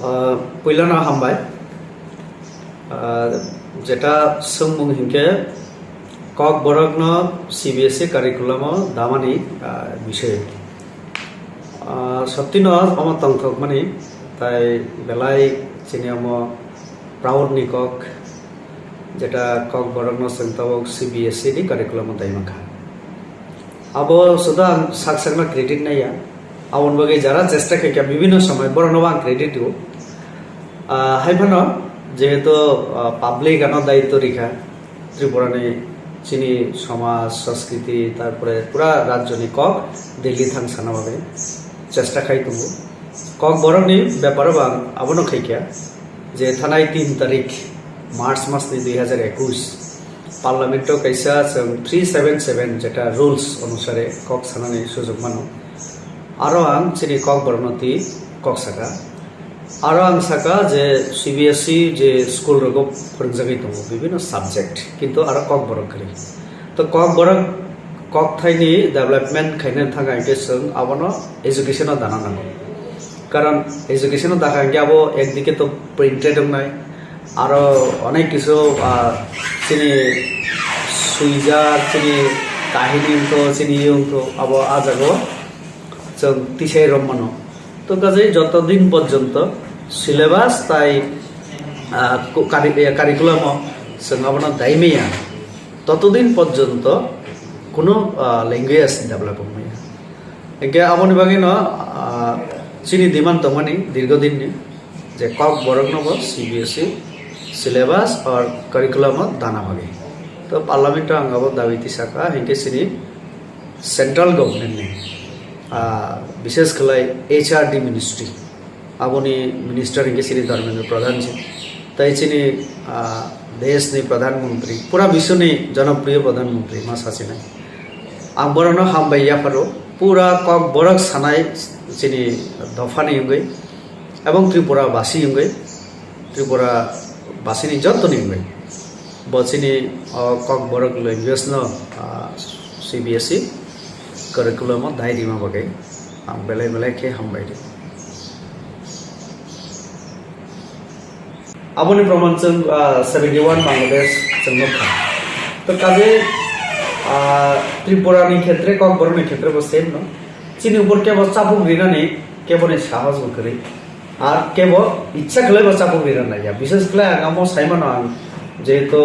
Puilana Hambai Jeta Sumung Hinke Kok Borogno CBSE curriculum Damani Bishe Saptino Amatang Thokmani Tai Belai Chiniamo Proud Nikok Jeta Kok Borogno Sentawok CBSE di curriculum Daimaka Abo Sudan Saksana credit Naya Awon bagi jara চেষ্টা ke বিভিন্ন সময় বড় নবাং credit দিও হাইফানো যেহেতু public আনো দায়িত্ব রেখা ত্রিপুরানি চিনি সমাজ সংস্কৃতি তারপরে পুরা রাজ্যনি কক দিল্লি থাং সানাভাবে চেষ্টা খাই তুমু কক বরংনি ব্যাপার বাং আবনো খাইকা যে থানায় 3 তারিখ মার্চ মাসনি 2021 পার্লামেন্টও কাইসা 377 যেটা রুলস অনুসারে কক সানানি সুযোগ মানো Aro ang sini kok bernoti kok saka. Aro ang saka je CBSE je school rogo perjagi tu bibino subject. Kintu aro kok borok kari. To kok borok kok thai ni development khaine thanga education abono education o dana nango. Karon education o dakha ge abo ekdike to printed nai. Aro onek kisu sini suija sini kahini to sini yung to abo ajago তিসাই রম্মানো তো কাজে যতদিন পর্যন্ত syllabus তাই curriculum সঙ্গাবনা দাইমেয়া ততদিন পর্যন্ত কোনো language develop হইয়া একে আমনি বাকি ন চিনি দিমান তমানি দীর্ঘদিন যে কক বরগ্নব সিবিএসই সিলেবাস আর কারিকুলাম দানা ভাগে তো পার্লামেন্ট আঙ্গাব দাবিতি শাখা হেঁকে চিনি সেন্ট্রাল গভর্নমেন্ট নেই বিশেষ করে HRD মিনিস্ট্রি আবনি মিনিস্টার ইনকে শ্রী ধর্মেন্দ্র প্রধান জি তাই চিনি দেশ নি প্রধানমন্ত্রী পুরা বিশ্ব নি জনপ্রিয় প্রধানমন্ত্রী মা হাসিনা আমবরণ হামবাইয়া ফারো পুরা কক বরক সানাই চিনি দফানি ইঙ্গই এবং ত্রিপুরা বাসী ইঙ্গই ত্রিপুরা বাসীনি যত্ন ইঙ্গই বচিনি কক বরক ল্যাঙ্গুয়েজ ন CBSE curriculum dai di ma bagai am belai ke hambai di aboni praman chung 71 Bangladesh chungnokha to kaje Tripura ni khetre kok borok ni khetre bo same no chini upor ke bo chapu rina ni ke bone sahas kori ar ke bo ichha khale bo chapu rina na ya bishesh khle agamo saimano ang jehetu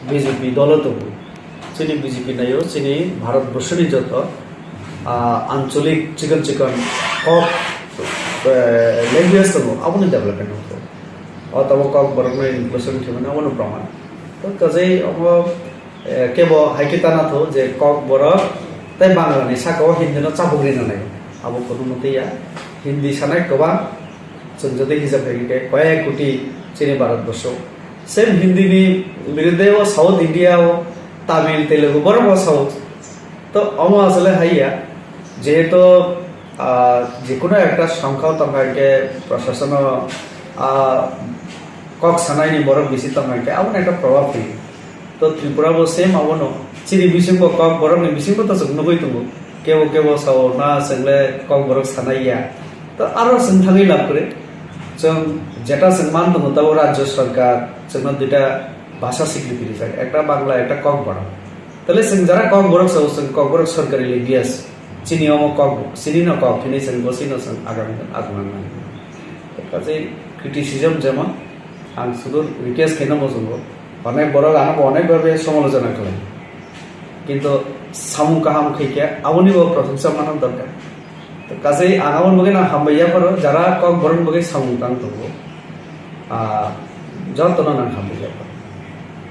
BJP doloto চিনি BJP নাইও চিনি ভারতবর্ষের যত আঞ্চলিক চিকন চিকন cock language দङ আবনি development হতো অথবা কক বরংনি ইনক্লুশন থিমনে আবনো প্রমাণ তো কাজে অব কেব হাইকিতানা থো যে কক বরক তাই বাংলানি সাকো হিন্দি ন চাবুগ্রি নাই আবো কোনো মতেয়া হিন্দি সানাই গোবাं जों যদি হিসাব থেকে কয়েক কোটি চিনি ভারতবর্ষ সেম হিন্দি নি বিরুদ্ধে ও সাউথ ইন্ডিয়া ও তামিল তেলেগু বড় সাউথ তো অম আসলে হাইয়া যেহেতু যে কোনো একটা সংখ্যাও তোমাকে প্রশাসন কক সানাইনি বড় বেশি তোমাকে আবন একটা প্রভাব ফেলি তো ত্রিপুরা বো সেম আবনো চিনি বিসিংবো কক বড় নি বিসিংবো তো নগৈ তুঙ্গো কেবো সাও না সেংলে কক বড় সানাইয়া তো আরো जों থাঙ্গি লাভ করে जों যেটা जों মান দङ তাও রাজ্য সরকার जों দুইটা ভাষা স্বীকৃতি দিছে একটা বাংলা একটা কক বড় তাহলে जों যারা কক বড় সব जों কক বড় সরকারি ল্যাঙ্গুয়েজ চিনিয়ম কক চিনি না কক ফিনি जों বসিনো जों আগামী আগমন কাজে ক্রিটিসিজম যেমন আং শুধু রিকোয়েস্ট কেন মজুঙ্গো অনেক বড় আনবো অনেকভাবে সমালোচনা করেন কিন্তু সামু কাহাম খাইকে আবনিও প্রশংসা মানার দরকার তো কাজে আগামন বগে না হামবাইয়া পারো যারা কক বরং বগে সামু কাং তবো যত্ন না হামবাইয়া পারো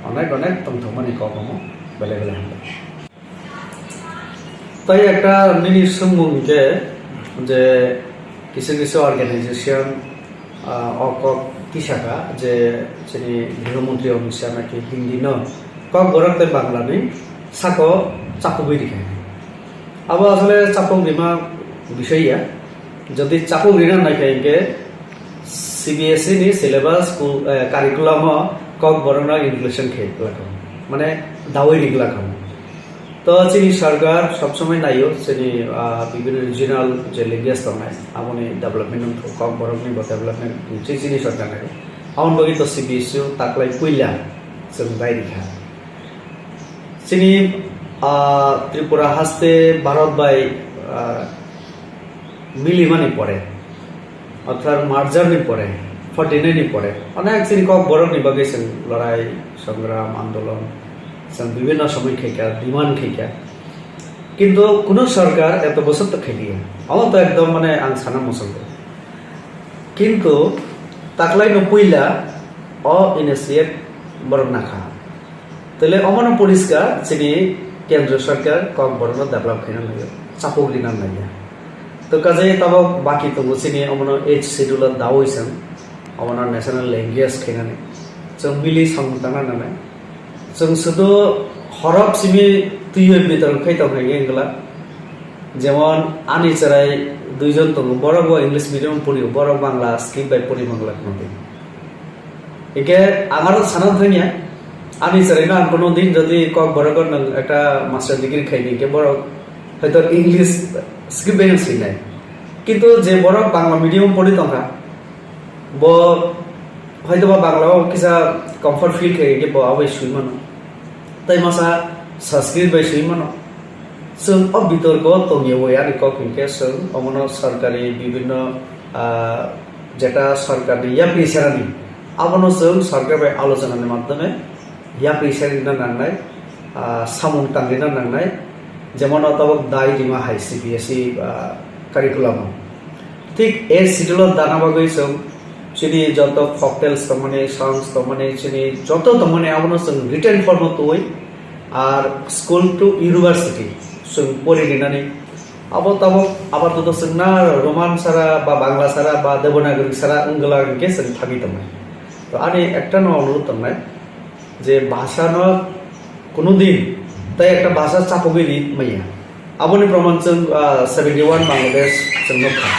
অনেক তমথমানি ককমো বেলে বেলে হামবাই তাই একটা নিনি সম্মুখে যে কিছু অর্গানাইজেশন অকক কিসাকা যে যিনি গৃহমন্ত্রী অমিত শাহ নাকি হিন্দি ন কক বরক তাই বাংলা নেই সাকো চাপুবই দেখায় আবার আসলে চাপক রিমা বিষয়য়া যদি চাপক রিনা নাইকে CBSE ni syllabus কারিকুলাম কক বরং ইনক্লুশন খেয়ে মানে দাওয়াই রিগলা খাম তো চিনি সরকার সবসময় নাইও চিনি বিভিন্ন রিজিনাল যে ল্যাঙ্গুয়েজ দं আমনি ডেভেলপমেন্ট কক বরकनि डेभेलपमेंट चिनि सरकार नायो आउन बगि तो CBSU ताकलाय पुइला जों बायरिखा चिनि त्रिपुरा हास्ते भारत बाय मिलिमानि पड़े अर्थात मार्जारनि पड़े 49 पड़े अनेक चिनि কক बरकनि बगै जों लड़ाई संग्राम आंदोलन जों विभिन्न समय खेका डिमांड खेका किंतु कोनो सरकार एत बছর तो खेलिया আমার তো একদম মানে आं साना मुसलद किंतु ताकलाय न पुइला अ इनिशिएट बरक नाखा तले अमन परिष्कार चिनि केंद्र सरकार কক बरक डेभेलप खाना नायो चापोग्लिना नायो तो काजे तब बाकी तो चिनि अमन 8 शेड्यूल दावैसन अमन नेशनल लैंग्वेज खानानै जों मिलि संताना नानै जों शुद्ध हरफ सिमी तुय बितर खैताव नायो एंगला जेमन आनि चराय दुइजन दं बरक इंग्लिश मीडियम पढ़ियो बरक बांग्ला स्किप बाय पढ़ि बांग्ला नदि एके आमार साना थानिया आनि चराय ना कोनो दिन जदि কক बरक नों একটা मास्टार डिग्री खाइनि के बरक হয়তো इंग्लिश स्किप बाय सिनाय किंतु जे बरक बांग्ला मीडियम पढ़ि दंखा ब হয়তো বা বাংলাও কিসা কমফর্ট ফিল খাই के ब आबै सुइमानो তাই मासा संस्कृत बाय सुइमानो जों अब बितर्क तंगियो यानि কক इनके जों अमन सरकारी विभिन्न जेटा सरकारनि या प्रेसारनि आबनो जों सरकार बाय आलोचनानि माध्यमे या प्रेसारनि नांनाय सामुन तांगिना नांनाय जेमन तबक दाय दिमा हाई CBSE कारिकुलाम ठीक ए शिड्यूल दाना बागै जों चिनि जत फकटेल्स तमने सॉन्ग्स तमने चिनि जत तमने आबनो जों रिटन फर्म तोय आर स्कूल टू यूनिवर्सिटी जों पढ़िनानै आबो तबक आबाद तो जोंना रोमान सारा बा बांग्ला सारा बा देवनागरी सारा अंगला के जों थाबि तमने तो आनि एकटा न अनुरोध तमने जे भाषा न कोनो दिन ताई एकटा भाषा चापगैरि मैया आबोनि प्रमाण जों 71 बांग्लादेश जों नखा